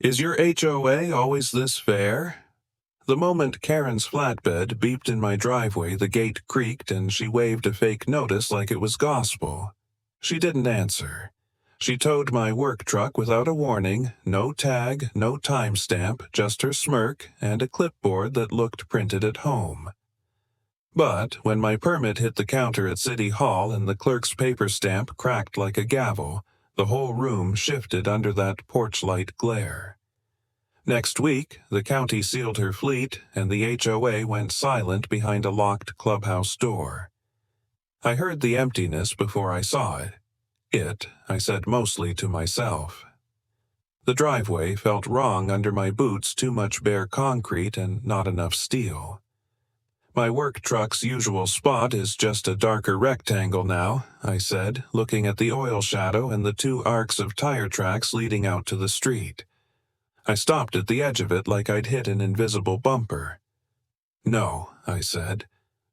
Is your HOA always this fair? The moment Karen's flatbed beeped in my driveway, the gate creaked and she waved a fake notice like it was gospel. She didn't answer. She towed my work truck without a warning, no tag, no timestamp, just her smirk and a clipboard that looked printed at home. But when my permit hit the counter at City Hall and the clerk's paper stamp cracked like a gavel, the whole room shifted under that porch light glare. Next week, the county sealed her fleet, and the HOA went silent behind a locked clubhouse door. I heard the emptiness before I saw it. I said mostly to myself. The driveway felt wrong under my boots, too much bare concrete and not enough steel. My work truck's usual spot is just a darker rectangle now, I said, looking at the oil shadow and the two arcs of tire tracks leading out to the street. I stopped at the edge of it like I'd hit an invisible bumper. No, I said.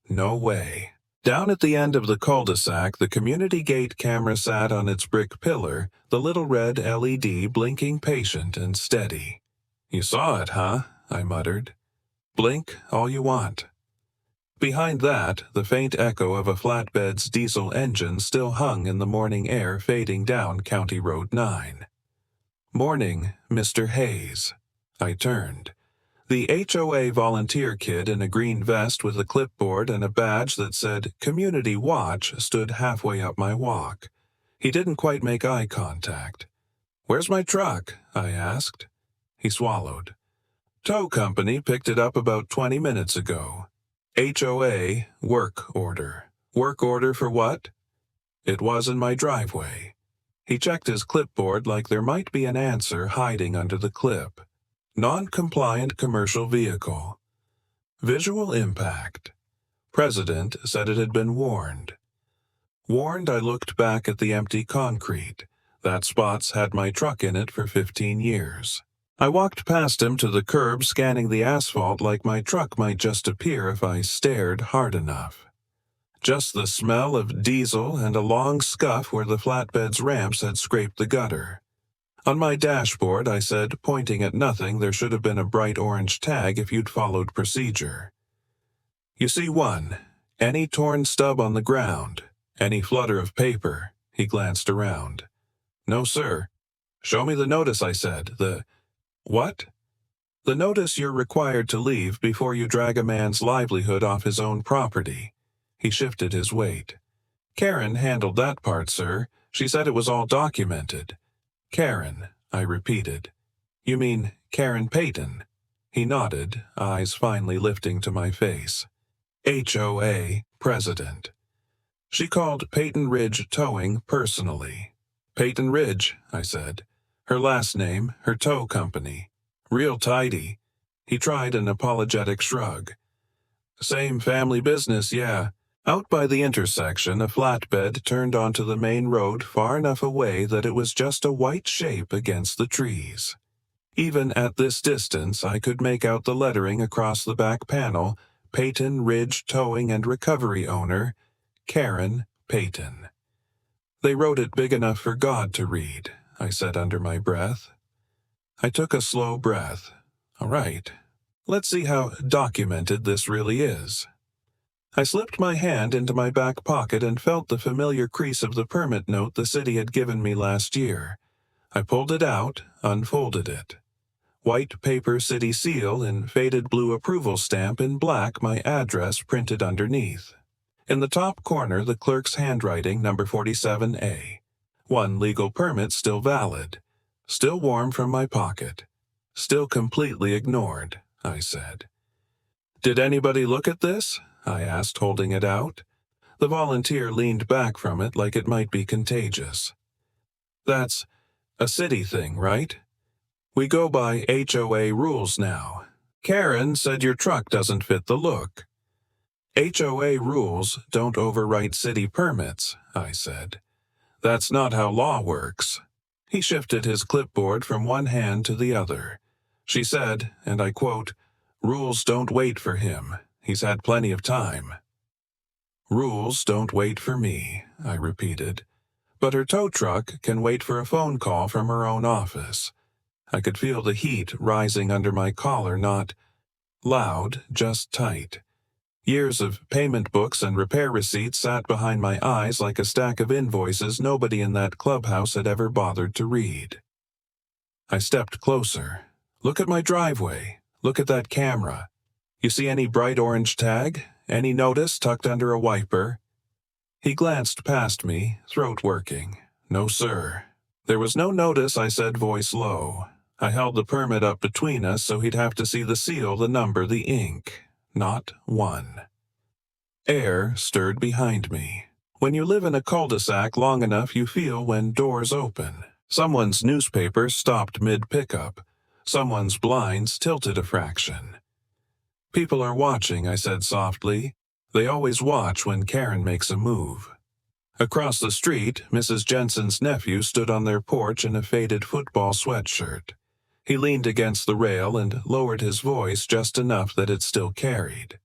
No way. Down at the end of the cul-de-sac, the community gate camera sat on its brick pillar, the little red LED blinking patient and steady. You saw it, huh? I muttered. Blink all you want. Behind that, the faint echo of a flatbed's diesel engine still hung in the morning air fading down County Road 9. Morning, Mr. Hayes. I turned. The HOA volunteer kid in a green vest with a clipboard and a badge that said Community Watch stood halfway up my walk. He didn't quite make eye contact. "Where's my truck?" I asked. He swallowed. "Tow company picked it up about 20 minutes ago. HOA, work order. Work order for what?" It was in my driveway. He checked his clipboard like there might be an answer hiding under the clip. Non-compliant commercial vehicle. Visual impact. President said it had been warned. Warned, I looked back at the empty concrete. That spot's had my truck in it for 15 years. I walked past him to the curb, scanning the asphalt like my truck might just appear if I stared hard enough. Just the smell of diesel and a long scuff where the flatbed's ramps had scraped the gutter. On my dashboard, I said, pointing at nothing, there should have been a bright orange tag if you'd followed procedure. You see one, any torn stub on the ground, any flutter of paper. He glanced around. No, sir. Show me the notice, I said. What? The notice you're required to leave before you drag a man's livelihood off his own property. He shifted his weight. Karen handled that part, sir. She said it was all documented. Karen, I repeated. You mean Karen Payton? He nodded, eyes finally lifting to my face. HOA president. She called Peyton Ridge Towing personally. Peyton Ridge, I said. Her last name, her tow company. Real tidy. He tried an apologetic shrug. Same family business, yeah. Out by the intersection, a flatbed turned onto the main road far enough away that it was just a white shape against the trees. Even at this distance, I could make out the lettering across the back panel, Peyton Ridge Towing and Recovery Owner, Karen Payton. They wrote it big enough for God to read, I said under my breath. I took a slow breath. All right, let's see how documented this really is. I slipped my hand into my back pocket and felt the familiar crease of the permit note the city had given me last year. I pulled it out, unfolded it. White paper city seal and faded blue approval stamp in black, my address printed underneath. In the top corner, the clerk's handwriting, number 47A. One legal permit still valid. Still warm from my pocket. Still completely ignored, I said. Did anybody look at this? I asked, holding it out. The volunteer leaned back from it like it might be contagious. That's a city thing, right? We go by HOA rules now. Karen said your truck doesn't fit the look. HOA rules don't overwrite city permits, I said. That's not how law works. He shifted his clipboard from one hand to the other. She said, and I quote, rules don't wait for him. He's had plenty of time. Rules don't wait for me, I repeated. But her tow truck can wait for a phone call from her own office. I could feel the heat rising under my collar, not loud, just tight. Years of payment books and repair receipts sat behind my eyes like a stack of invoices nobody in that clubhouse had ever bothered to read. I stepped closer. Look at my driveway. Look at that camera. You see any bright orange tag? Any notice tucked under a wiper? He glanced past me, throat working. No, sir. There was no notice, I said, voice low. I held the permit up between us so he'd have to see the seal, the number, the ink. Not one. Air stirred behind me. When you live in a cul-de-sac long enough, you feel when doors open. Someone's newspaper stopped mid-pickup. Someone's blinds tilted a fraction. People are watching, I said softly. They always watch when Karen makes a move. Across the street, Mrs. Jensen's nephew stood on their porch in a faded football sweatshirt. He leaned against the rail and lowered his voice just enough that it still carried.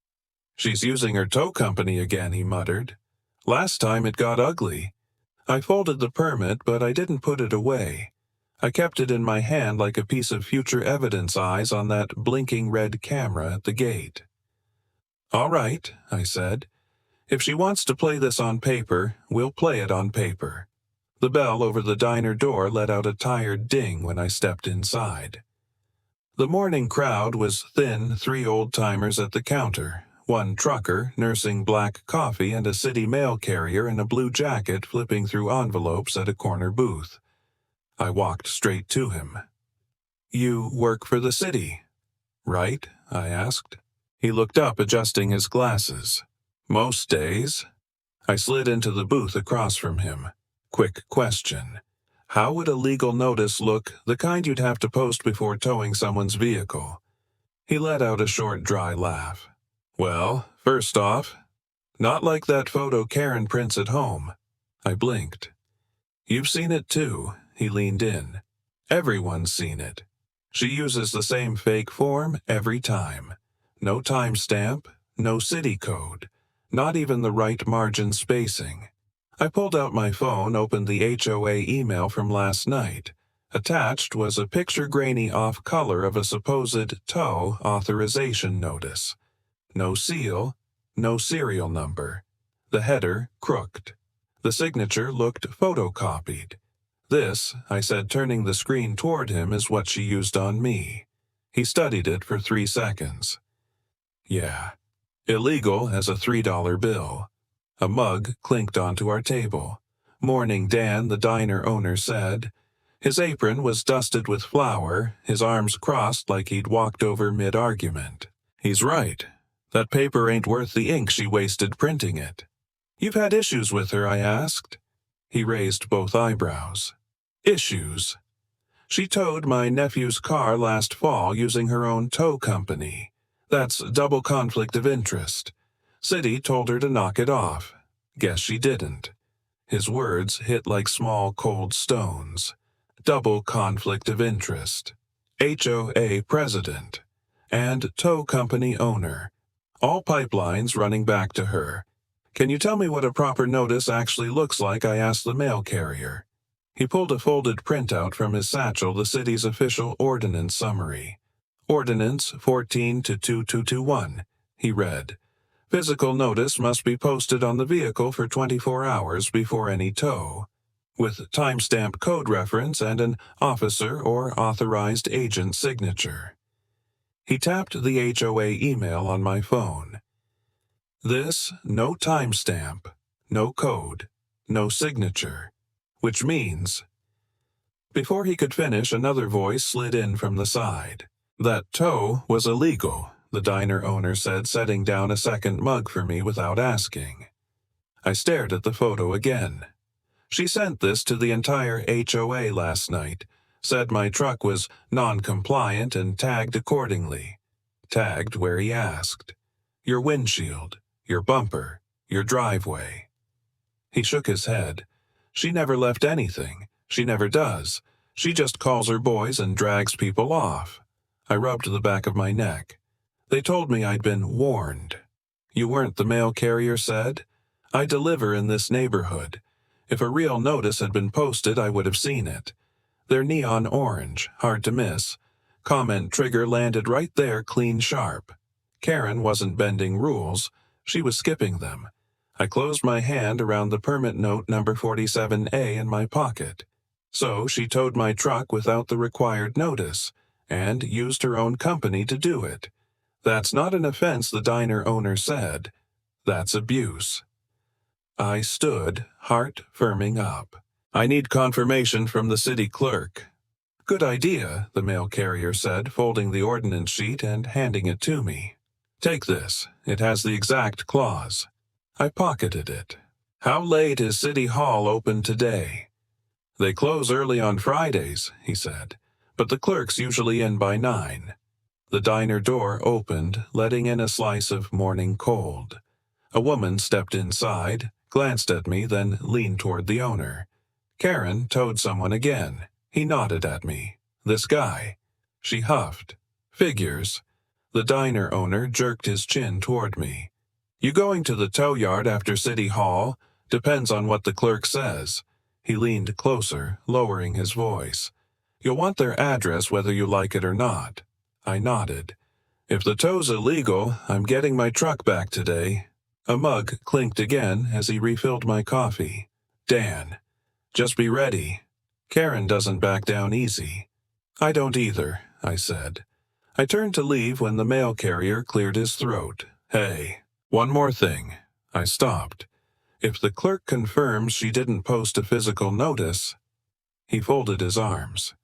She's using her tow company again, he muttered. Last time it got ugly. I folded the permit, but I didn't put it away. I kept it in my hand like a piece of future evidence eyes on that blinking red camera at the gate. All right, I said. If she wants to play this on paper, we'll play it on paper. The bell over the diner door let out a tired ding when I stepped inside. The morning crowd was thin, 3 old-timers at the counter, 1 trucker nursing black coffee and a city mail carrier in a blue jacket flipping through envelopes at a corner booth. I walked straight to him. You work for the city, right? I asked. He looked up, adjusting his glasses. Most days. I slid into the booth across from him. Quick question. How would a legal notice look, the kind you'd have to post before towing someone's vehicle? He let out a short, dry laugh. Well, first off, not like that photo Karen prints at home. I blinked. You've seen it too, he leaned in. Everyone's seen it. She uses the same fake form every time. No timestamp, no city code, not even the right margin spacing. I pulled out my phone, opened the HOA email from last night. Attached was a picture-grainy off-color of a supposed tow authorization notice. No seal, no serial number. The header crooked. The signature looked photocopied. This, I said, turning the screen toward him, is what she used on me. He studied it for 3 seconds. Yeah. Illegal as a $3 bill. A mug clinked onto our table. Morning Dan, the diner owner, said. His apron was dusted with flour, his arms crossed like he'd walked over mid-argument. He's right. That paper ain't worth the ink she wasted printing it. You've had issues with her, I asked. He raised both eyebrows. Issues. She towed my nephew's car last fall using her own tow company. That's double conflict of interest. City told her to knock it off. Guess she didn't. His words hit like small cold stones. Double conflict of interest. HOA president. And tow company owner. All pipelines running back to her. Can you tell me what a proper notice actually looks like? I asked the mail carrier. He pulled a folded printout from his satchel, the city's official ordinance summary. Ordinance 14-2221, he read. Physical notice must be posted on the vehicle for 24 hours before any tow, with timestamp code reference and an officer or authorized agent signature. He tapped the HOA email on my phone. This, no timestamp, no code, no signature, which means... Before he could finish, another voice slid in from the side. That tow was illegal, the diner owner said, setting down a second mug for me without asking. I stared at the photo again. She sent this to the entire HOA last night, said my truck was non-compliant and tagged accordingly. Tagged where he asked. Your windshield, your bumper, your driveway. He shook his head. She never left anything. She never does. She just calls her boys and drags people off. I rubbed the back of my neck. They told me I'd been warned. You weren't, the mail carrier said. I deliver in this neighborhood. If a real notice had been posted, I would have seen it. They're neon orange, hard to miss. Comment trigger landed right there clean sharp. Karen wasn't bending rules, she was skipping them. I closed my hand around the permit note number 47A in my pocket. So she towed my truck without the required notice, and used her own company to do it. That's not an offense, the diner owner said. That's abuse. I stood, heart firming up. I need confirmation from the city clerk. Good idea, the mail carrier said, folding the ordinance sheet and handing it to me. Take this. It has the exact clause. I pocketed it. How late is City Hall open today? They close early on Fridays, he said, but the clerk's usually in by 9. The diner door opened, letting in a slice of morning cold. A woman stepped inside, glanced at me, then leaned toward the owner. Karen towed someone again. He nodded at me. This guy. She huffed. Figures. The diner owner jerked his chin toward me. You going to the tow yard after City Hall? Depends on what the clerk says. He leaned closer, lowering his voice. You'll want their address whether you like it or not. I nodded. If the tow's illegal, I'm getting my truck back today. A mug clinked again as he refilled my coffee. Dan. Just be ready. Karen doesn't back down easy. I don't either, I said. I turned to leave when the mail carrier cleared his throat. Hey, one more thing. I stopped. If the clerk confirms she didn't post a physical notice... He folded his arms.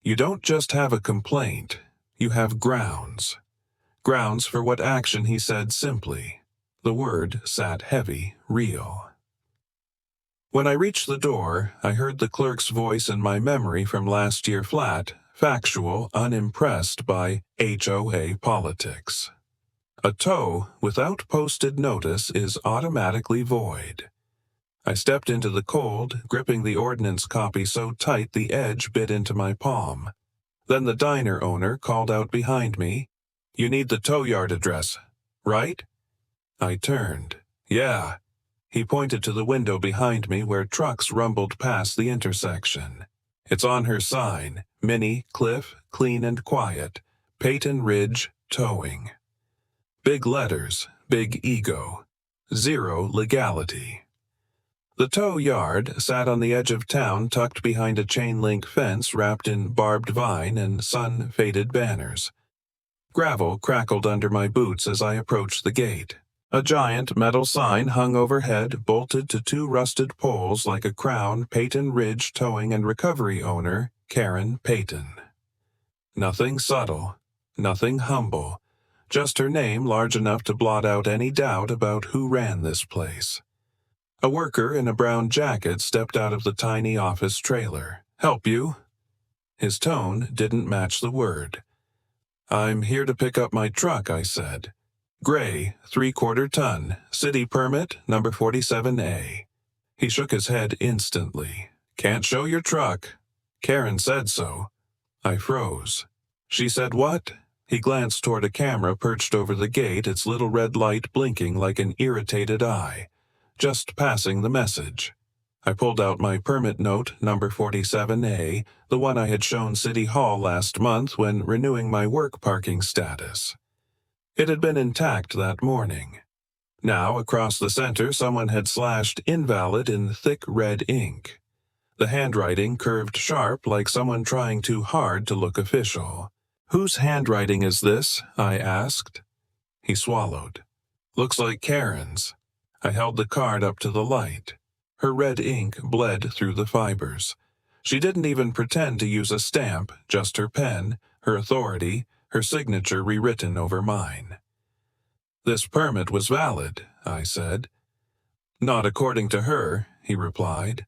You don't just have a complaint. You have grounds. Grounds for what action, he said simply. The word sat heavy, real. When I reached the door, I heard the clerk's voice in my memory from last year flat, factual, unimpressed by HOA politics. A tow without posted notice is automatically void. I stepped into the cold, gripping the ordinance copy so tight the edge bit into my palm. Then the diner owner called out behind me, You need the tow yard address, right? I turned. Yeah. He pointed to the window behind me where trucks rumbled past the intersection. It's on her sign, Minnie, Cliff, Clean and Quiet, Peyton Ridge, Towing. Big letters, big ego. Zero legality. The tow yard sat on the edge of town tucked behind a chain-link fence wrapped in barbed vine and sun-faded banners. Gravel crackled under my boots as I approached the gate. A giant metal sign hung overhead, bolted to 2 rusted poles like a crown. Peyton Ridge Towing and Recovery owner, Karen Peyton. Nothing subtle, nothing humble, just her name large enough to blot out any doubt about who ran this place. A worker in a brown jacket stepped out of the tiny office trailer. Help you? His tone didn't match the word. I'm here to pick up my truck, I said. Gray, 3/4 ton, city permit, number 47A. He shook his head instantly. Can't show your truck. Karen said so. I froze. She said what? He glanced toward a camera perched over the gate, its little red light blinking like an irritated eye. Just passing the message. I pulled out my permit note, number 47A, the one I had shown City Hall last month when renewing my work parking status. It had been intact that morning. Now, across the center, someone had slashed invalid in thick red ink. The handwriting curved sharp like someone trying too hard to look official. Whose handwriting is this? I asked. He swallowed. Looks like Karen's. I held the card up to the light. Her red ink bled through the fibers. She didn't even pretend to use a stamp, just her pen, her authority, her signature rewritten over mine. This permit was valid, I said. Not according to her, he replied.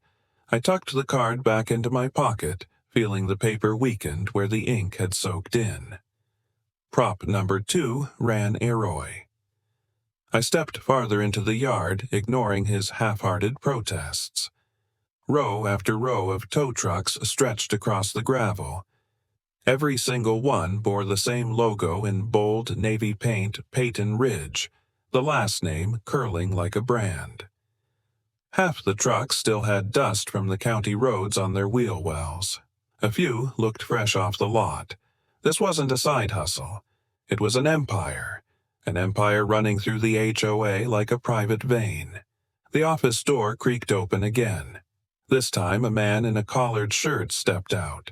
I tucked the card back into my pocket, feeling the paper weakened where the ink had soaked in. Prop number 2 ran Aroy. I stepped farther into the yard, ignoring his half-hearted protests. Row after row of tow trucks stretched across the gravel. Every single one bore the same logo in bold navy paint, Peyton Ridge, the last name curling like a brand. Half the trucks still had dust from the county roads on their wheel wells. A few looked fresh off the lot. This wasn't a side hustle. It was an empire running through the HOA like a private vein. The office door creaked open again. This time a man in a collared shirt stepped out.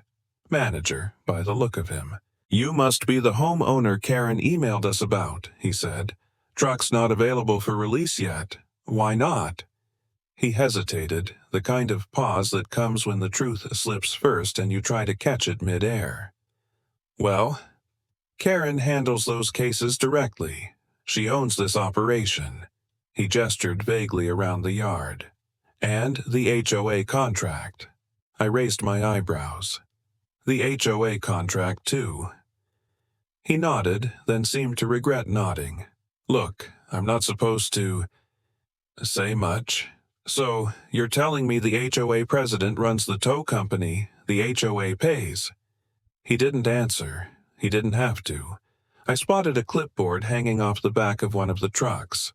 Manager, by the look of him. "You must be the homeowner Karen emailed us about," he said. "Truck's not available for release yet. Why not?" He hesitated, the kind of pause that comes when the truth slips first and you try to catch it mid-air. "Well, Karen handles those cases directly. She owns this operation." He gestured vaguely around the yard. "And the HOA contract." I raised my eyebrows. "The HOA contract, too." He nodded, then seemed to regret nodding. "Look, I'm not supposed to say much. So, you're telling me the HOA president runs the tow company, the HOA pays?" He didn't answer. He didn't have to. I spotted a clipboard hanging off the back of one of the trucks.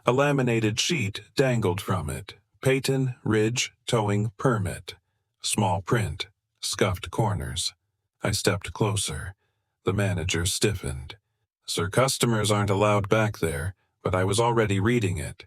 A laminated sheet dangled from it. Peyton Ridge Towing Permit. Small print. Scuffed corners. I stepped closer. The manager stiffened. "Sir, customers aren't allowed back there, but I was already reading it.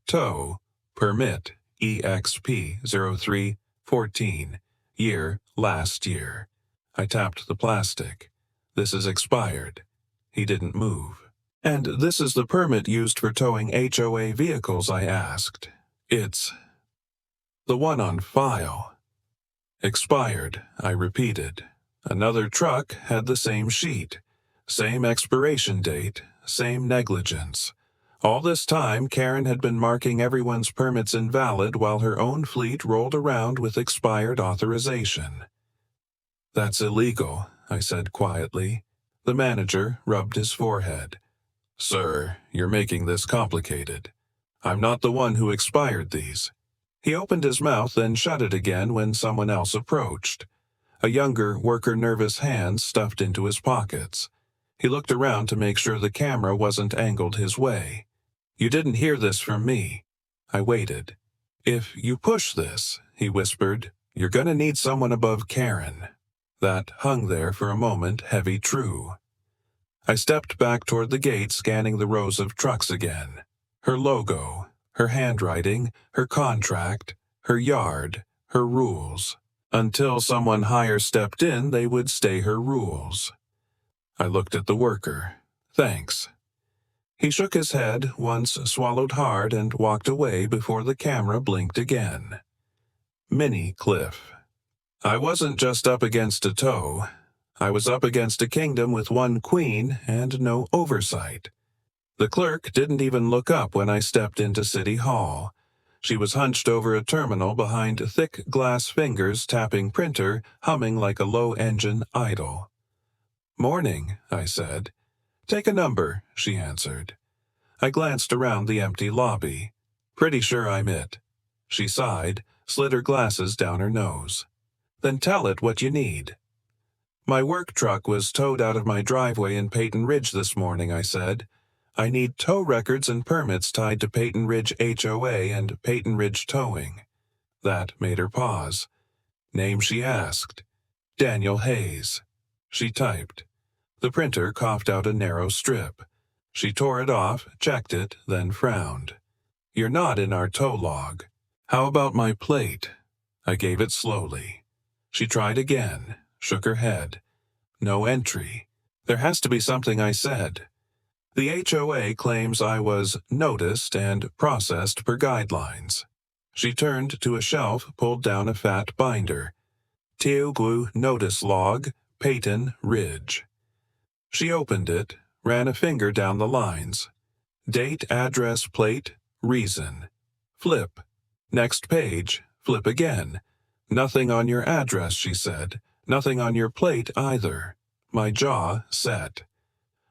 Tow. Permit. EXP 0314. Year. Last year." I tapped the plastic. "This is expired." He didn't move. "And this is the permit used for towing HOA vehicles?" I asked. "It's the one on file." "Expired," I repeated. Another truck had the same sheet. Same expiration date, same negligence. All this time, Karen had been marking everyone's permits invalid while her own fleet rolled around with expired authorization. "That's illegal," I said quietly. The manager rubbed his forehead. "Sir, you're making this complicated. I'm not the one who expired these." He opened his mouth and shut it again when someone else approached. A younger worker, nervous hands stuffed into his pockets. He looked around to make sure the camera wasn't angled his way. "You didn't hear this from me." I waited. "If you push this," he whispered, "you're gonna need someone above Karen." That hung there for a moment, heavy true. I stepped back toward the gate, scanning the rows of trucks again. Her logo, her handwriting, her contract, her yard, her rules. Until someone higher stepped in, they would stay her rules. I looked at the worker. "Thanks." He shook his head, once swallowed hard, and walked away before the camera blinked again. Mini Cliff. I wasn't just up against a tow. I was up against a kingdom with one queen and no oversight. The clerk didn't even look up when I stepped into City Hall. She was hunched over a terminal behind thick glass fingers, tapping printer, humming like a low-engine idle. "Morning," I said. "Take a number," she answered. I glanced around the empty lobby. "Pretty sure I'm it." She sighed, slid her glasses down her nose. "Then tell it what you need." "My work truck was towed out of my driveway in Peyton Ridge this morning," I said. "I need tow records and permits tied to Peyton Ridge HOA and Peyton Ridge Towing." That made her pause. Name, she asked. "Daniel Hayes." She typed. The printer coughed out a narrow strip. She tore it off, checked it, then frowned. "You're not in our tow log. How about my plate?" I gave it slowly. She tried again, shook her head. "No entry. There has to be something I said. The HOA claims I was noticed and processed per guidelines." She turned to a shelf, pulled down a fat binder. "Teoglu Notice Log, Peyton Ridge." She opened it, ran a finger down the lines. Date, address, plate, reason. Flip. Next page. Flip again. "Nothing on your address," she said. "Nothing on your plate either." My jaw set.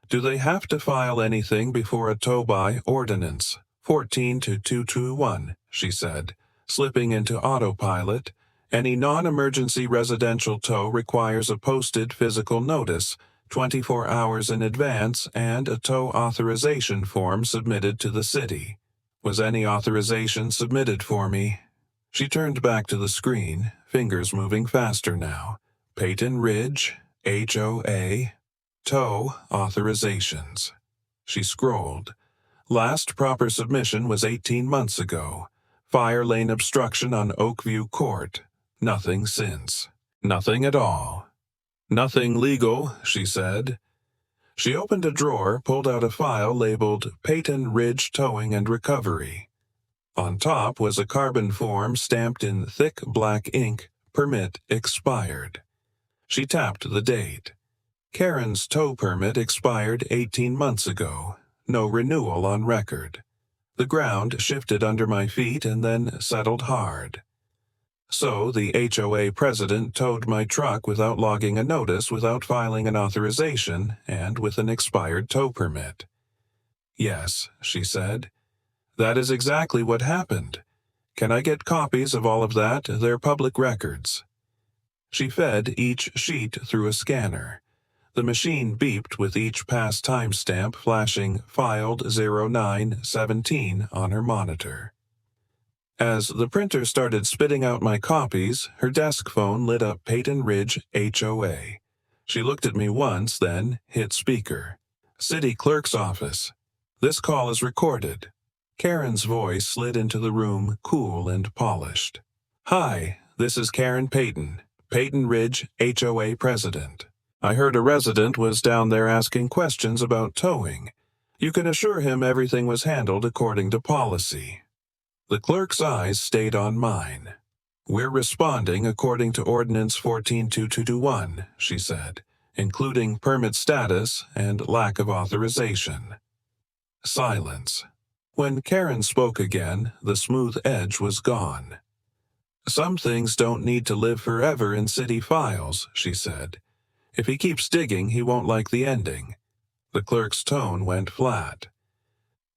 "Do they have to file anything before a tow-by ordinance? 14-221, she said, slipping into autopilot. "Any non-emergency residential tow requires a posted physical notice, 24 hours in advance, and a tow authorization form submitted to the city." Was any authorization submitted for me? She turned back to the screen, fingers moving faster now. Peyton Ridge, HOA, tow authorizations. She scrolled. Last proper submission was 18 months ago. Fire lane obstruction on Oakview Court. Nothing since. Nothing at all. Nothing legal, she said. She opened a drawer, pulled out a file labeled Peyton Ridge Towing and Recovery. On top was a carbon form stamped in thick black ink, permit expired. She tapped the date. Karen's tow permit expired 18 months ago. No renewal on record. The ground shifted under my feet and then settled hard. So the HOA president towed my truck without logging a notice, without filing an authorization, and with an expired tow permit. Yes, she said. That is exactly what happened. Can I get copies of all of that? They're public records. She fed each sheet through a scanner. The machine beeped with each past timestamp flashing filed 0917 on her monitor. As the printer started spitting out my copies, her desk phone lit up Peyton Ridge HOA. She looked at me once, then hit speaker. City Clerk's office. This call is recorded. Karen's voice slid into the room, cool and polished. Hi, this is Karen Peyton, Peyton Ridge HOA president. I heard a resident was down there asking questions about towing. You can assure him everything was handled according to policy. The clerk's eyes stayed on mine. We're responding according to Ordinance 142221, she said, including permit status and lack of authorization. Silence. When Karen spoke again, the smooth edge was gone. Some things don't need to live forever in city files, she said. If he keeps digging, he won't like the ending. The clerk's tone went flat.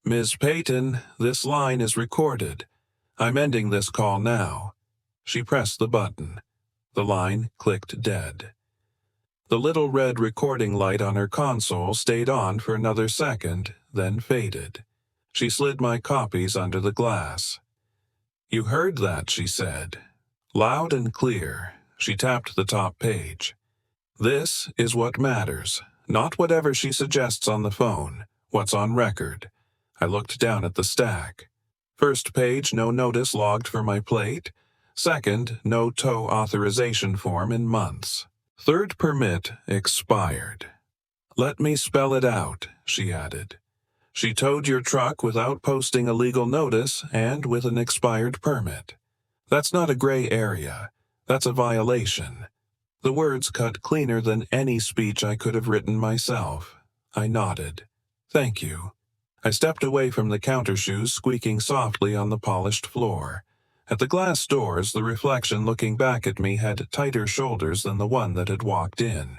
Ms. Peyton, this line is recorded. I'm ending this call now. She pressed the button. The line clicked dead. The little red recording light on her console stayed on for another second, then faded. She slid my copies under the glass. You heard that, she said. Loud and clear. She tapped the top page. This is what matters, not whatever she suggests on the phone, what's on record. I looked down at the stack. First page, no notice logged for my plate. Second, no tow authorization form in months. Third permit expired. Let me spell it out, she added. She towed your truck without posting a legal notice and with an expired permit. That's not a gray area. That's a violation. The words cut cleaner than any speech I could have written myself. I nodded. Thank you. I stepped away from the counter shoes squeaking softly on the polished floor. At the glass doors, the reflection looking back at me had tighter shoulders than the one that had walked in.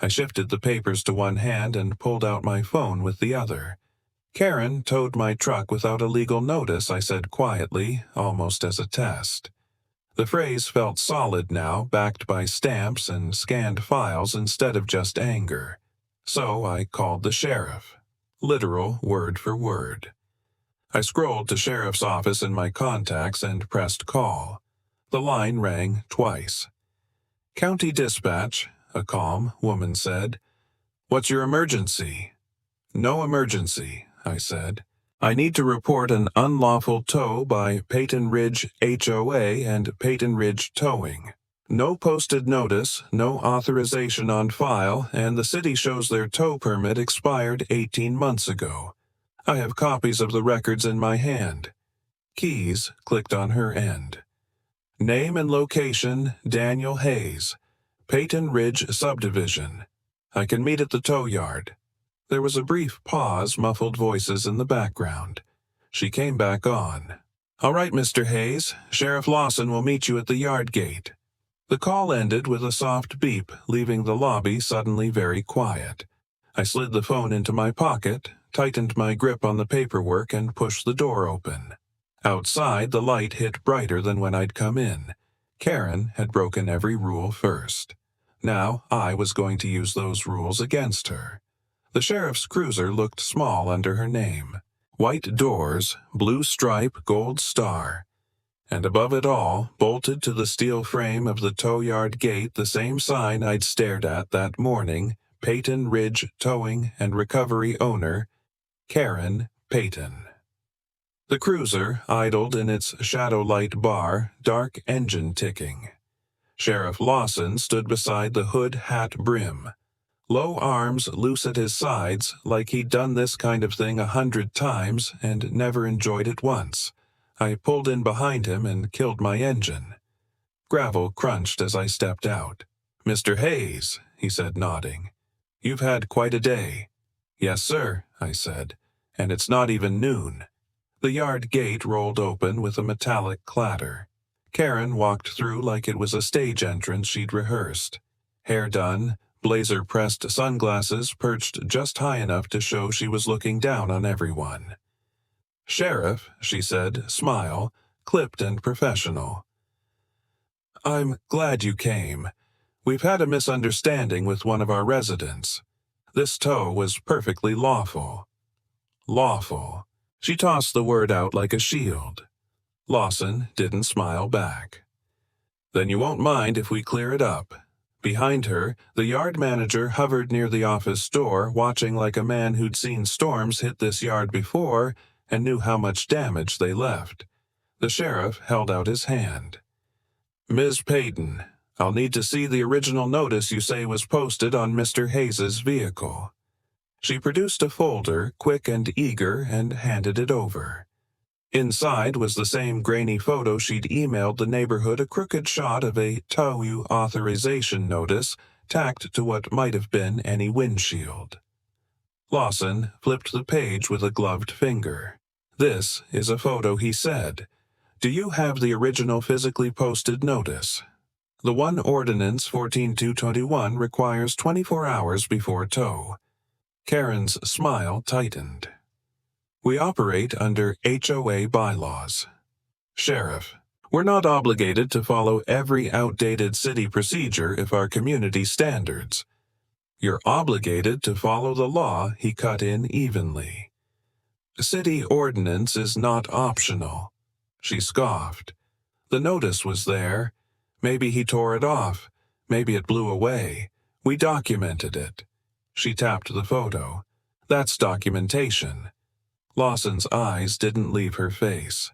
I shifted the papers to one hand and pulled out my phone with the other. Karen towed my truck without a legal notice, I said quietly, almost as a test. The phrase felt solid now, backed by stamps and scanned files instead of just anger. So I called the sheriff. Literal word for word. I scrolled to sheriff's office in my contacts and pressed call. The line rang twice. County dispatch, a calm woman said. What's your emergency? No emergency, I said. I need to report an unlawful tow by Peyton Ridge HOA and Peyton Ridge Towing. No posted notice, no authorization on file, and the city shows their tow permit expired 18 months ago. I have copies of the records in my hand. Keys clicked on her end. Name and location, Daniel Hayes. Peyton Ridge Subdivision. I can meet at the tow yard. There was a brief pause, muffled voices in the background. She came back on. All right, Mr. Hayes. Sheriff Lawson will meet you at the yard gate. The call ended with a soft beep, leaving the lobby suddenly very quiet. I slid the phone into my pocket, tightened my grip on the paperwork, and pushed the door open. Outside, the light hit brighter than when I'd come in. Karen had broken every rule first. Now I was going to use those rules against her. The sheriff's cruiser looked small under her name. White doors, blue stripe, gold star. And above it all, bolted to the steel frame of the tow yard gate, the same sign I'd stared at that morning, Peyton Ridge Towing and Recovery owner, Karen Peyton. The cruiser idled in its shadowlight bar, dark engine ticking. Sheriff Lawson stood beside the hood hat brim, low arms loose at his sides like he'd done this kind of thing 100 times and never enjoyed it once. I pulled in behind him and killed my engine. Gravel crunched as I stepped out. "Mr. Hayes," he said, nodding. "You've had quite a day." "Yes, sir," I said, "and it's not even noon." The yard gate rolled open with a metallic clatter. Karen walked through like it was a stage entrance she'd rehearsed. Hair done, blazer-pressed sunglasses perched just high enough to show she was looking down on everyone. "Sheriff," she said, smile, clipped and professional. "I'm glad you came. We've had a misunderstanding with one of our residents. This tow was perfectly lawful." Lawful. She tossed the word out like a shield. Lawson didn't smile back. "Then you won't mind if we clear it up." Behind her, the yard manager hovered near the office door, watching like a man who'd seen storms hit this yard before and knew how much damage they left. The sheriff held out his hand. "Ms. Peyton, I'll need to see the original notice you say was posted on Mr. Hayes's vehicle." She produced a folder, quick and eager, and handed it over. Inside was the same grainy photo she'd emailed the neighborhood, a crooked shot of a tow authorization notice tacked to what might have been any windshield. Lawson flipped the page with a gloved finger. "This is a photo," he said. "Do you have the original physically posted notice? The one Ordinance 14221 requires 24 hours before tow." Karen's smile tightened. "We operate under HOA bylaws. Sheriff, we're not obligated to follow every outdated city procedure if our community standards. You're obligated to follow the law," he cut in evenly. "City ordinance is not optional." She scoffed. "The notice was there. Maybe he tore it off. Maybe it blew away. We documented it." She tapped the photo. "That's documentation." Lawson's eyes didn't leave her face.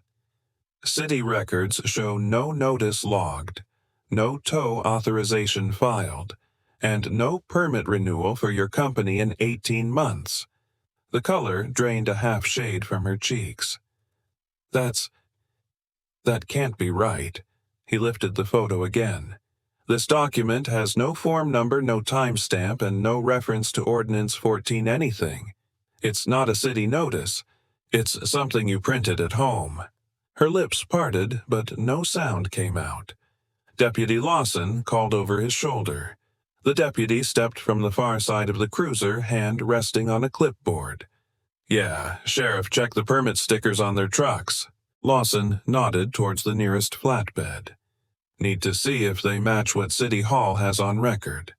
"City records show no notice logged, no tow authorization filed, and no permit renewal for your company in 18 months. The color drained a half shade from her cheeks. That can't be right." He lifted the photo again. "This document has no form number, no timestamp, and no reference to Ordinance 14 anything. It's not a city notice. It's something you printed at home." Her lips parted, but no sound came out. Deputy Lawson called over his shoulder. The deputy stepped from the far side of the cruiser, hand resting on a clipboard. "Yeah, Sheriff, check the permit stickers on their trucks." Lawson nodded towards the nearest flatbed. "Need to see if they match what City Hall has on record."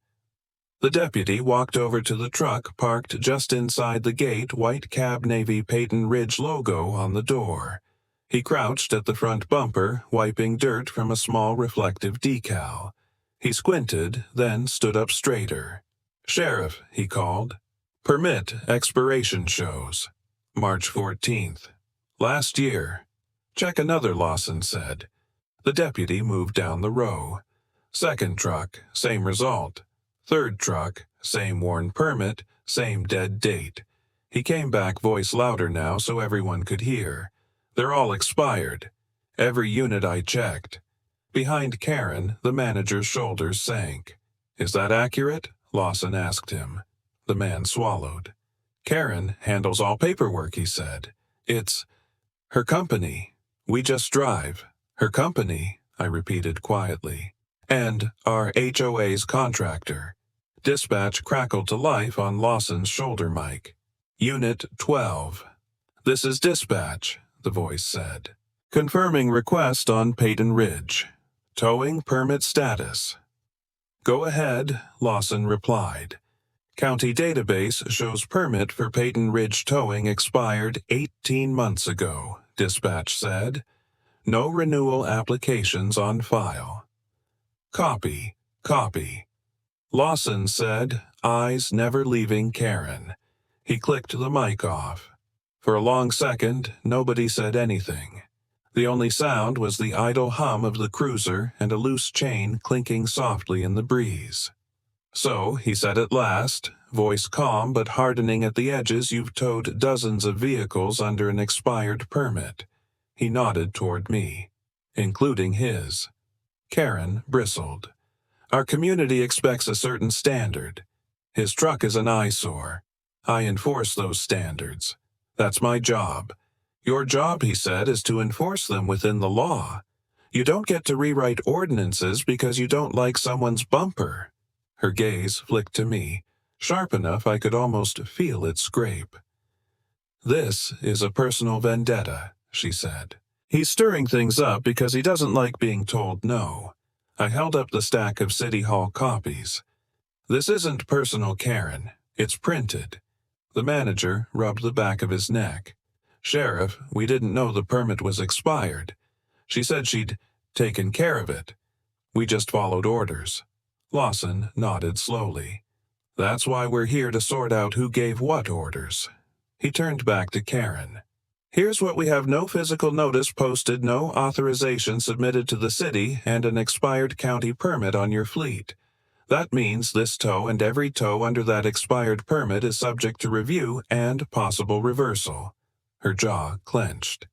The deputy walked over to the truck parked just inside the gate, white cab navy Peyton Ridge logo on the door. He crouched at the front bumper, wiping dirt from a small reflective decal. He squinted, then stood up straighter. "Sheriff," he called. "Permit expiration shows. March 14th. Last year." "Check another," Lawson said. The deputy moved down the row. Second truck, same result. Third truck, same worn permit, same dead date. He came back, voice louder now so everyone could hear. "They're all expired. Every unit I checked." Behind Karen, the manager's shoulders sank. "Is that accurate?" Lawson asked him. The man swallowed. "Karen handles all paperwork," he said. "It's her company. We just drive. Her company," I repeated quietly. "And our HOA's contractor." Dispatch crackled to life on Lawson's shoulder mic. "Unit 12. This is dispatch," the voice said. "Confirming request on Peyton Ridge. Towing permit status." "Go ahead," Lawson replied. "County database shows permit for Peyton Ridge towing expired 18 months ago," dispatch said. No renewal applications on file. Copy, copy. Lawson said, eyes never leaving Karen. He clicked the mic off. For a long second, nobody said anything. The only sound was the idle hum of the cruiser and a loose chain clinking softly in the breeze. So, he said at last, voice calm but hardening at the edges, you've towed dozens of vehicles under an expired permit. He nodded toward me, including his. Karen bristled. Our community expects a certain standard. His truck is an eyesore. I enforce those standards. That's my job. Your job, he said, is to enforce them within the law. You don't get to rewrite ordinances because you don't like someone's bumper. Her gaze flicked to me, sharp enough I could almost feel it scrape. This is a personal vendetta, she said. He's stirring things up because he doesn't like being told no. I held up the stack of City Hall copies. This isn't personal, Karen. It's printed. The manager rubbed the back of his neck. Sheriff, we didn't know the permit was expired. She said she'd taken care of it. We just followed orders. Lawson nodded slowly. That's why we're here to sort out who gave what orders. He turned back to Karen. Here's what we have: no physical notice posted, no authorization submitted to the city, and an expired county permit on your fleet. That means this tow and every tow under that expired permit is subject to review and possible reversal. Her jaw clenched.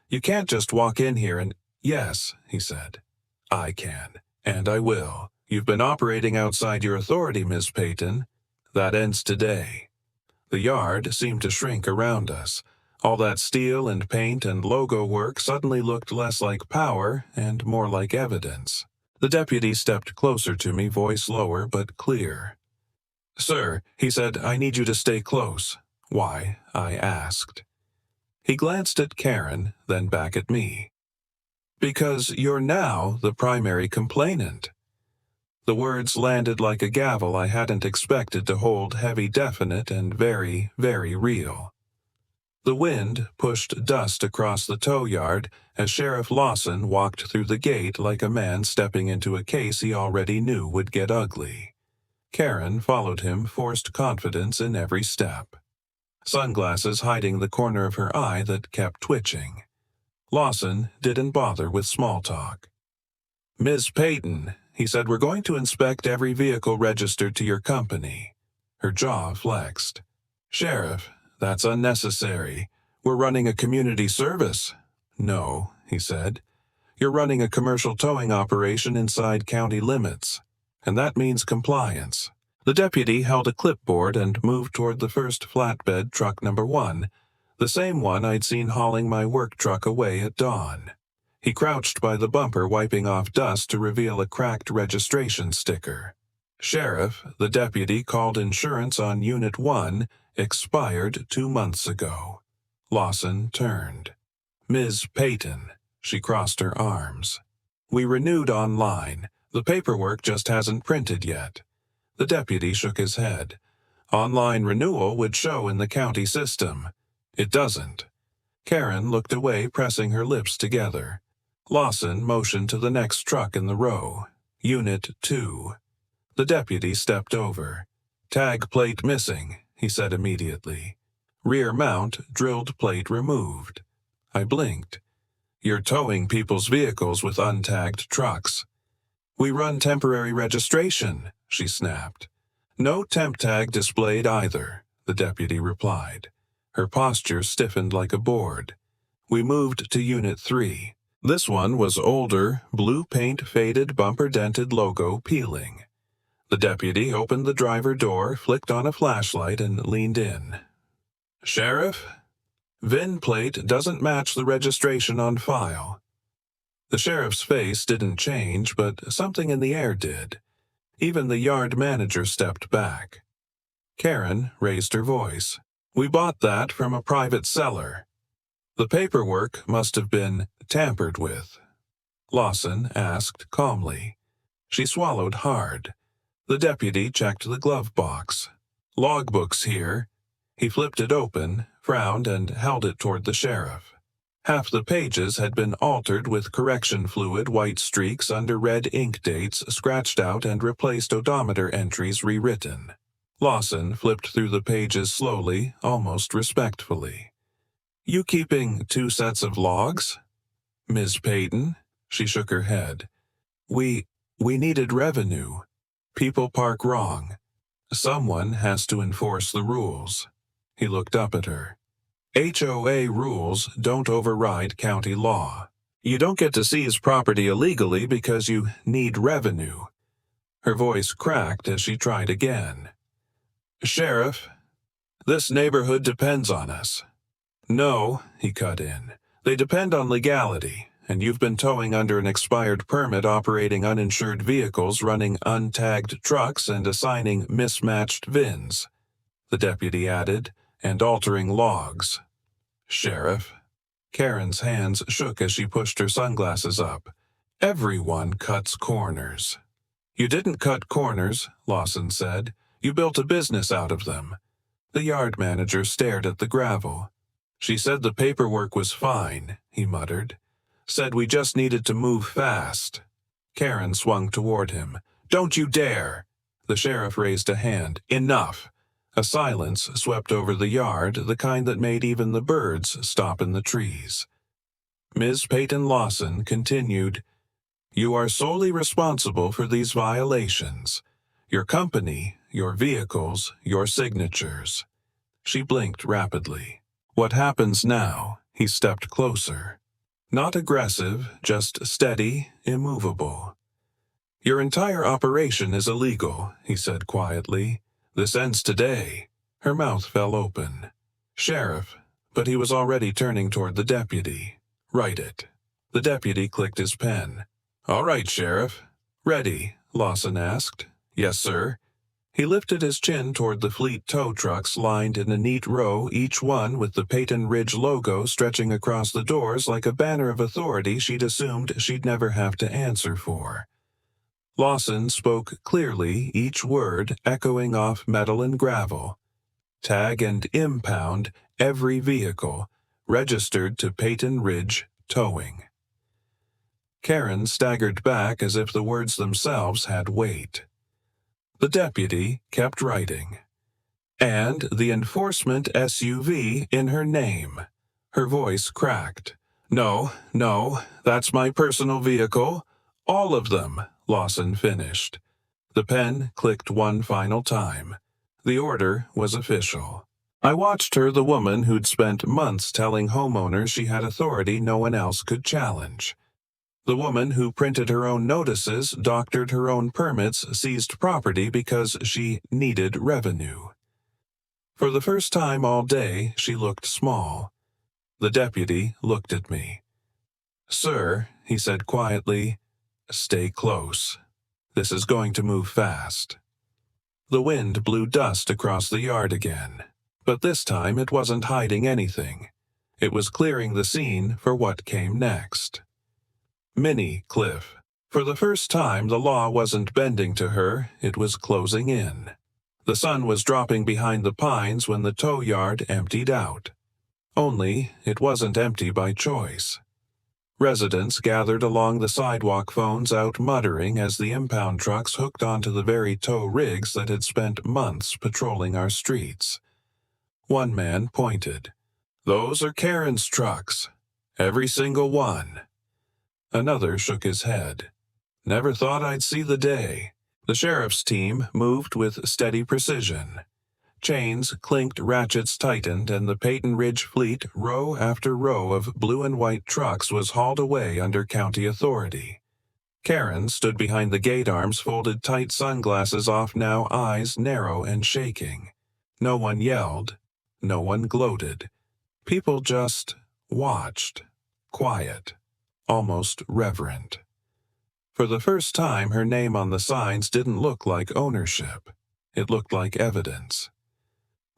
You can't just walk in here and... Yes, he said. I can, and I will. You've been operating outside your authority, Ms. Payton. That ends today. The yard seemed to shrink around us. All that steel and paint and logo work suddenly looked less like power and more like evidence. The deputy stepped closer to me, voice lower but clear. Sir, he said, I need you to stay close. Why? I asked. He glanced at Karen, then back at me. Because you're now the primary complainant. The words landed like a gavel I hadn't expected to hold heavy, definite, and very, very real. The wind pushed dust across the tow yard as Sheriff Lawson walked through the gate like a man stepping into a case he already knew would get ugly. Karen followed him, forced confidence in every step. Sunglasses hiding the corner of her eye that kept twitching. Lawson didn't bother with small talk. Ms. Payton, he said, we're going to inspect every vehicle registered to your company. Her jaw flexed. Sheriff, that's unnecessary. We're running a community service. No, he said. You're running a commercial towing operation inside county limits, and that means compliance. The deputy held a clipboard and moved toward the first flatbed truck number 1, the same one I'd seen hauling my work truck away at dawn. He crouched by the bumper, wiping off dust to reveal a cracked registration sticker. Sheriff, the deputy called insurance on Unit 1, expired 2 months ago. Lawson turned. Ms. Payton. She crossed her arms. We renewed online. The paperwork just hasn't printed yet. The deputy shook his head. Online renewal would show in the county system. It doesn't. Karen looked away, pressing her lips together. Lawson motioned to the next truck in the row. Unit 2. The deputy stepped over. Tag plate missing, he said immediately. Rear mount, drilled plate removed. I blinked. You're towing people's vehicles with untagged trucks. We run temporary registration, she snapped. No temp tag displayed either, the deputy replied. Her posture stiffened like a board. We moved to Unit 3. This one was older, blue paint faded bumper-dented logo peeling. The deputy opened the driver door, flicked on a flashlight, and leaned in. Sheriff? VIN plate doesn't match the registration on file. The sheriff's face didn't change, but something in the air did. Even the yard manager stepped back. Karen raised her voice. We bought that from a private seller. The paperwork must have been tampered with. Lawson asked calmly. She swallowed hard. The deputy checked the glove box. Logbooks here. He flipped it open, frowned, and held it toward the sheriff. Half the pages had been altered with correction fluid, white streaks under red ink, dates scratched out, and replaced odometer entries rewritten. Lawson flipped through the pages slowly, almost respectfully. "You keeping 2 sets of logs?" "Ms. Peyton?" She shook her head. We needed revenue. People park wrong. Someone has to enforce the rules." He looked up at her. "HOA rules don't override county law. You don't get to seize property illegally because you need revenue." Her voice cracked as she tried again. "Sheriff, this neighborhood depends on us." "No," he cut in. "They depend on legality, and you've been towing under an expired permit, operating uninsured vehicles, running untagged trucks, and assigning mismatched VINs," the deputy added, "and altering logs." "Sheriff." Karen's hands shook as she pushed her sunglasses up. "Everyone cuts corners." "You didn't cut corners," Lawson said. "You built a business out of them." The yard manager stared at the gravel. "She said the paperwork was fine," he muttered. "Said we just needed to move fast." Karen swung toward him. "Don't you dare!" The sheriff raised a hand. "Enough!" A silence swept over the yard, the kind that made even the birds stop in the trees. Ms. Peyton Lawson continued, "You are solely responsible for these violations. Your company, your vehicles, your signatures." She blinked rapidly. "What happens now?" He stepped closer. Not aggressive, just steady, immovable. "Your entire operation is illegal," he said quietly. "This ends today." Her mouth fell open. "Sheriff," but he was already turning toward the deputy. "Write it." The deputy clicked his pen. "All right, Sheriff." "Ready?" Lawson asked. "Yes, sir." He lifted his chin toward the fleet tow trucks lined in a neat row, each one with the Peyton Ridge logo stretching across the doors like a banner of authority she'd assumed she'd never have to answer for. Lawson spoke clearly, each word echoing off metal and gravel. "Tag and impound every vehicle registered to Peyton Ridge Towing." Karen staggered back as if the words themselves had weight. The deputy kept writing. "And the enforcement SUV in her name." Her voice cracked. No, that's my personal vehicle. All of them," Lawson finished. The pen clicked one final time. The order was official. I watched her, the woman who'd spent months telling homeowners she had authority no one else could challenge. The woman who printed her own notices, doctored her own permits, seized property because she needed revenue. For the first time all day, she looked small. The deputy looked at me. "Sir," he said quietly, "stay close. This is going to move fast." The wind blew dust across the yard again, but this time it wasn't hiding anything. It was clearing the scene for what came next. Minnie Cliff. For the first time, the law wasn't bending to her, it was closing in. The sun was dropping behind the pines when the tow yard emptied out. Only, it wasn't empty by choice. Residents gathered along the sidewalk, phones out, muttering as the impound trucks hooked onto the very tow rigs that had spent months patrolling our streets. One man pointed. "Those are Karen's trucks. Every single one." Another shook his head. "Never thought I'd see the day." The sheriff's team moved with steady precision. Chains clinked, ratchets tightened, and the Peyton Ridge fleet, row after row of blue and white trucks, was hauled away under county authority. Karen stood behind the gate arms, folded tight, sunglasses off now, eyes narrow and shaking. No one yelled. No one gloated. People just watched, quiet, almost reverent. For the first time, her name on the signs didn't look like ownership. It looked like evidence.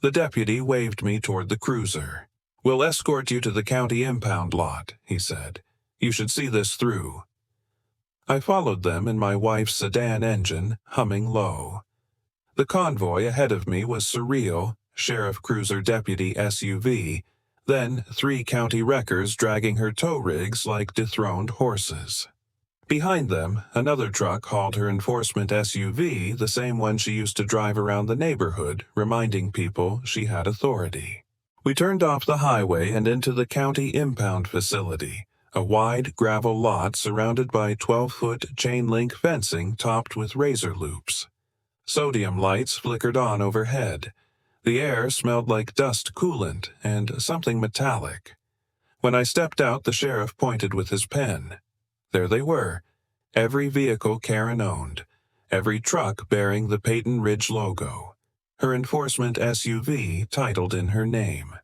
The deputy waved me toward the cruiser. "We'll escort you to the county impound lot," he said. "You should see this through." I followed them in my wife's sedan engine, humming low. The convoy ahead of me was surreal, sheriff cruiser deputy SUV, Then 3 county wreckers dragging her tow rigs like dethroned horses. Behind them, another truck hauled her enforcement SUV, the same one she used to drive around the neighborhood, reminding people she had authority. We turned off the highway and into the county impound facility, a wide gravel lot surrounded by 12-foot chain-link fencing topped with razor loops. Sodium lights flickered on overhead. The air smelled like dust coolant and something metallic. When I stepped out, the sheriff pointed with his pen. There they were, every vehicle Karen owned, every truck bearing the Peyton Ridge logo, her enforcement SUV titled in her name.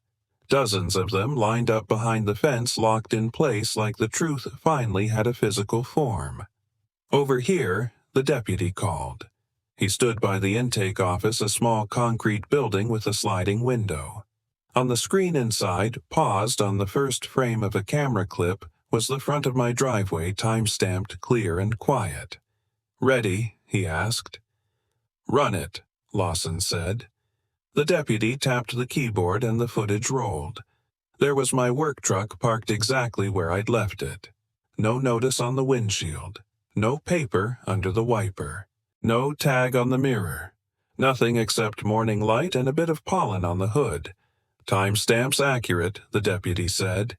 Dozens of them lined up behind the fence, locked in place like the truth finally had a physical form. Over here, the deputy called. He stood by the intake office, a small concrete building with a sliding window. On the screen inside, paused on the first frame of a camera clip, was the front of my driveway, time-stamped clear and quiet. "Ready?" he asked. "Run it," Lawson said. The deputy tapped the keyboard and the footage rolled. There was my work truck parked exactly where I'd left it. No notice on the windshield. No paper under the wiper. No tag on the mirror. Nothing except morning light and a bit of pollen on the hood. "Timestamps accurate," the deputy said.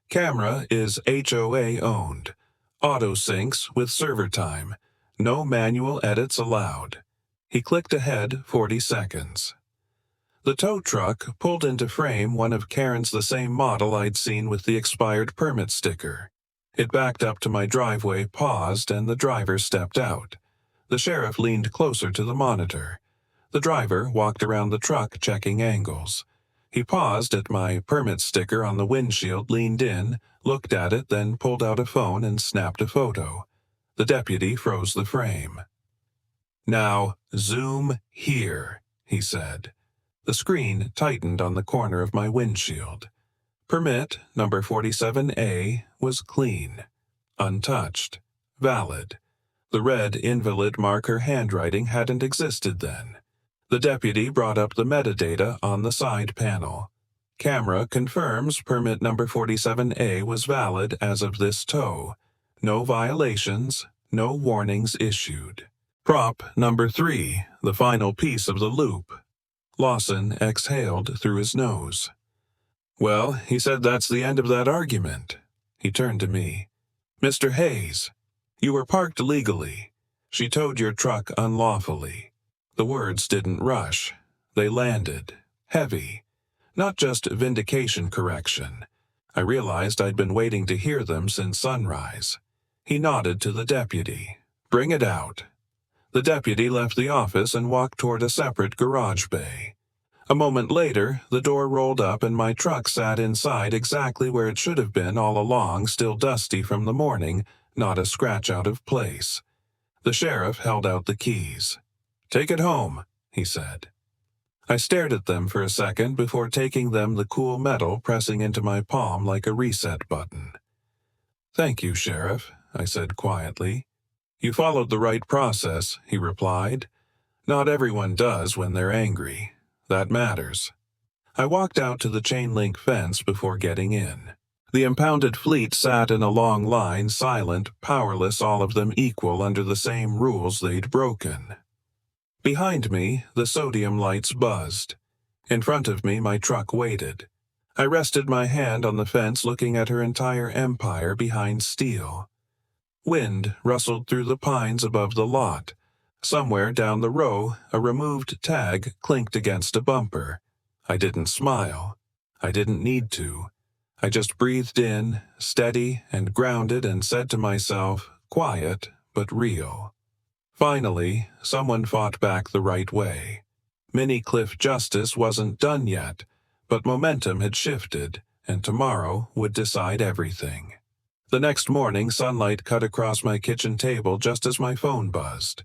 "Camera is HOA owned. Auto syncs with server time. No manual edits allowed." He clicked ahead 40 seconds. The tow truck pulled into frame, one of Karen's, the same model I'd seen with the expired permit sticker. It backed up to my driveway, paused, and the driver stepped out. The sheriff leaned closer to the monitor. The driver walked around the truck, checking angles. He paused at my permit sticker on the windshield, leaned in, looked at it, then pulled out a phone and snapped a photo. The deputy froze the frame. "Now, zoom here," he said. The screen tightened on the corner of my windshield. Permit number 47A was clean, untouched, valid. The red invalid marker handwriting hadn't existed then. The deputy brought up the metadata on the side panel. "Camera confirms permit number 47A was valid as of this tow. No violations, no warnings issued." Prop number 3, the final piece of the loop. Lawson exhaled through his nose. "Well, he said that's the end of that argument." He turned to me. "Mr. Hayes, you were parked legally. She towed your truck unlawfully." The words didn't rush. They landed. Heavy. Not just vindication correction. I realized I'd been waiting to hear them since sunrise. He nodded to the deputy. "Bring it out." The deputy left the office and walked toward a separate garage bay. A moment later, the door rolled up and my truck sat inside exactly where it should have been all along, still dusty from the morning, not a scratch out of place. The sheriff held out the keys. "Take it home," he said. I stared at them for a second before taking them, the cool metal pressing into my palm like a reset button. "Thank you, Sheriff," I said quietly. "You followed the right process," he replied. "Not everyone does when they're angry. That matters." I walked out to the chain-link fence before getting in. The impounded fleet sat in a long line, silent, powerless, all of them equal under the same rules they'd broken. Behind me, the sodium lights buzzed. In front of me, my truck waited. I rested my hand on the fence, looking at her entire empire behind steel. Wind rustled through the pines above the lot. Somewhere down the row, a removed tag clinked against a bumper. I didn't smile. I didn't need to. I just breathed in, steady and grounded, and said to myself, quiet but real. Finally, someone fought back the right way. Mini-Cliff justice wasn't done yet, but momentum had shifted, and tomorrow would decide everything. The next morning, sunlight cut across my kitchen table just as my phone buzzed.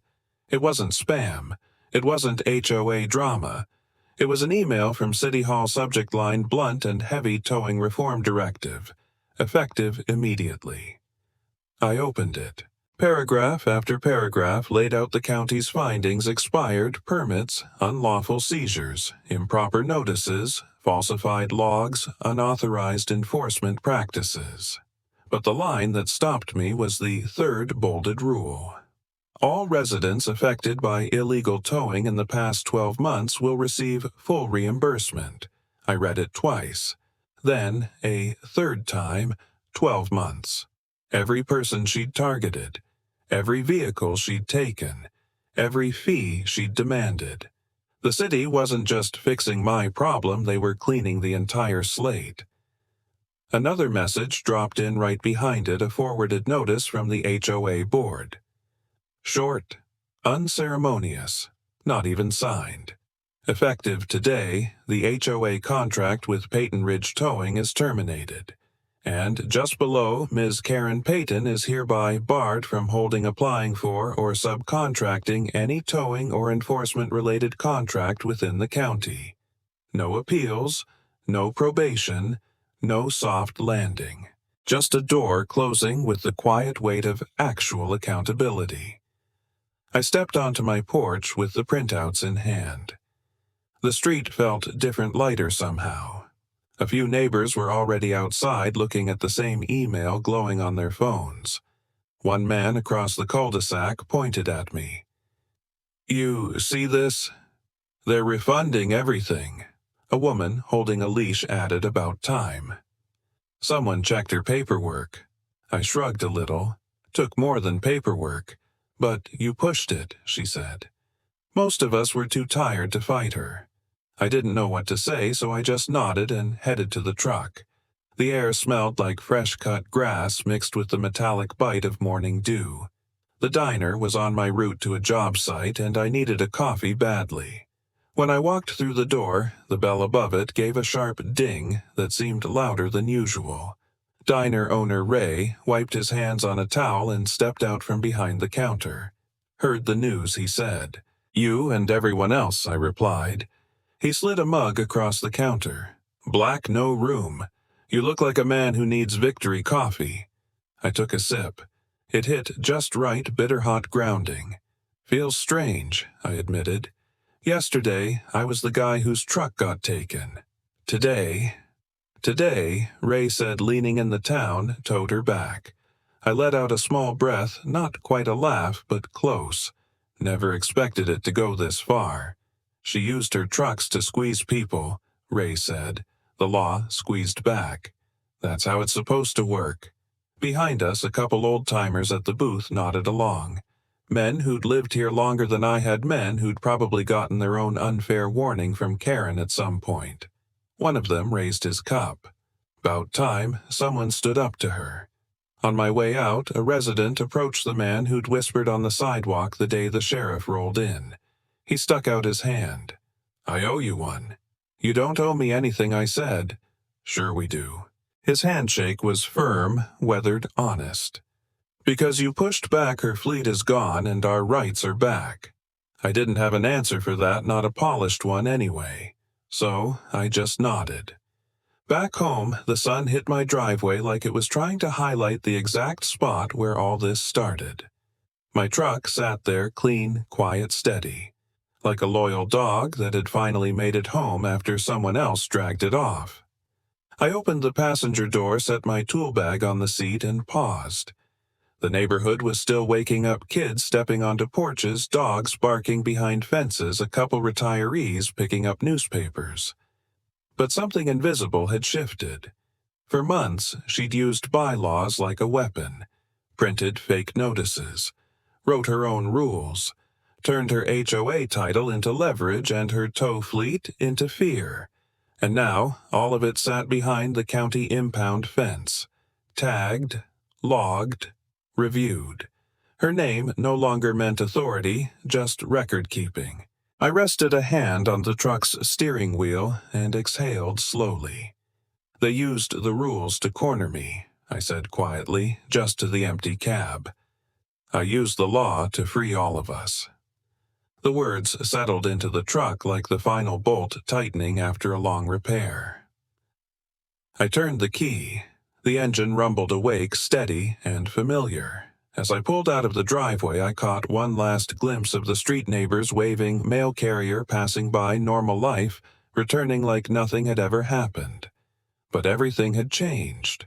It wasn't spam. It wasn't HOA drama. It was an email from City Hall, subject line blunt and heavy, towing reform directive, effective immediately. I opened it. Paragraph after paragraph laid out the county's findings: expired permits, unlawful seizures, improper notices, falsified logs, unauthorized enforcement practices. But the line that stopped me was the third bolded rule. All residents affected by illegal towing in the past 12 months will receive full reimbursement. I read it twice. Then, a third time, 12 months. Every person she'd targeted, every vehicle she'd taken, every fee she'd demanded. The city wasn't just fixing my problem, they were cleaning the entire slate. Another message dropped in right behind it, a forwarded notice from the HOA board. Short, unceremonious, not even signed. Effective today, the HOA contract with Peyton Ridge Towing is terminated, and just below, Ms. Karen Peyton is hereby barred from holding, applying for, or subcontracting any towing or enforcement-related contract within the county. No appeals, no probation, no soft landing. Just a door closing with the quiet weight of actual accountability. I stepped onto my porch with the printouts in hand. The street felt different, lighter somehow. A few neighbors were already outside looking at the same email glowing on their phones. One man across the cul-de-sac pointed at me. "You see this? They're refunding everything." A woman holding a leash added, "About time." Someone checked her paperwork. I shrugged a little. "Took more than paperwork. But you pushed it," she said. Most of us were too tired to fight her. I didn't know what to say, so I just nodded and headed to the truck. The air smelled like fresh-cut grass mixed with the metallic bite of morning dew. The diner was on my route to a job site, and I needed a coffee badly. When I walked through the door, the bell above it gave a sharp ding that seemed louder than usual. Diner owner Ray wiped his hands on a towel and stepped out from behind the counter. "Heard the news," he said. "You and everyone else," I replied. He slid a mug across the counter. "Black, no room. You look like a man who needs victory coffee." I took a sip. It hit just right, bitter-hot grounding. "Feels strange," I admitted. "Yesterday, I was the guy whose truck got taken. Today, Ray said, leaning in the town, towed her back. I let out a small breath, not quite a laugh, but close. Never expected it to go this far. She used her trucks to squeeze people," Ray said. "The law squeezed back. That's how it's supposed to work." Behind us, a couple old-timers at the booth nodded along. Men who'd lived here longer than I had, men who'd probably gotten their own unfair warning from Karen at some point. One of them raised his cup. About time, someone stood up to her. On my way out, a resident approached the man who'd whispered on the sidewalk the day the sheriff rolled in. He stuck out his hand. "I owe you one." "You don't owe me anything," I said. "Sure we do." His handshake was firm, weathered, honest. "Because you pushed back, her fleet is gone, and our rights are back." I didn't have an answer for that, not a polished one anyway. So I just nodded. Back home, the sun hit my driveway like it was trying to highlight the exact spot where all this started. My truck sat there, clean, quiet, steady, like a loyal dog that had finally made it home after someone else dragged it off. I opened the passenger door, set my tool bag on the seat, and paused. The neighborhood was still waking up, kids stepping onto porches, dogs barking behind fences, a couple retirees picking up newspapers. But something invisible had shifted. For months, she'd used bylaws like a weapon, printed fake notices, wrote her own rules, turned her HOA title into leverage and her tow fleet into fear. And now, all of it sat behind the county impound fence, tagged, logged, reviewed. Her name no longer meant authority, just record-keeping. I rested a hand on the truck's steering wheel and exhaled slowly. "They used the rules to corner me," I said quietly, just to the empty cab. "I used the law to free all of us." The words settled into the truck like the final bolt tightening after a long repair. I turned the key. The engine rumbled awake, steady and familiar. As I pulled out of the driveway, I caught one last glimpse of the street neighbors waving, mail carrier passing by, normal life, returning like nothing had ever happened. But everything had changed.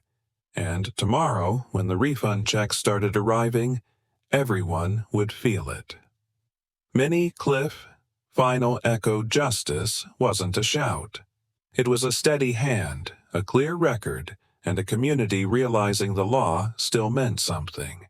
And tomorrow, when the refund checks started arriving, everyone would feel it. Minnie Cliff final echoed justice wasn't a shout. It was a steady hand, a clear record, and a community realizing the law still meant something.